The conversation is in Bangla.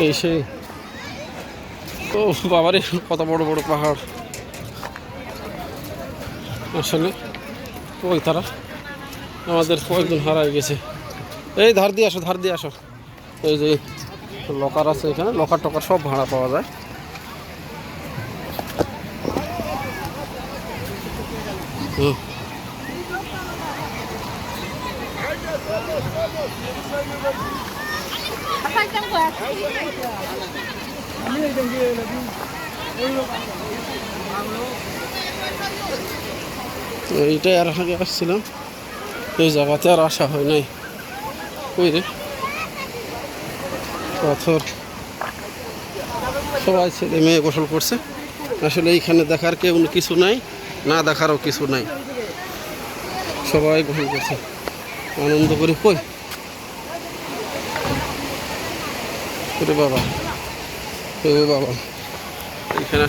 এই সেই ও বাবারে কত বড় বড় পাহাড় আসলে। ওই তারা আমাদের কয়েকজন হারাই গেছে। এই ধার দিয়ে আসো, ধার দিয়ে আসো। এই যে লকার আছে এখানে, লকার টকার সব ভাড়া পাওয়া যায়। হুম, এইটাই আর আগে আসছিলাম, এই জায়গাতে আর আসা হয় নাই। ওই রে পাথর, সবাই ছেলে মেয়ে গোসল করছে। আসলে এইখানে দেখার কেউ কিছু নাই, না দেখারও কিছু নাই, সবাই গোসল করছে আনন্দ করে। কই বাবা, ও বাবা, এখানে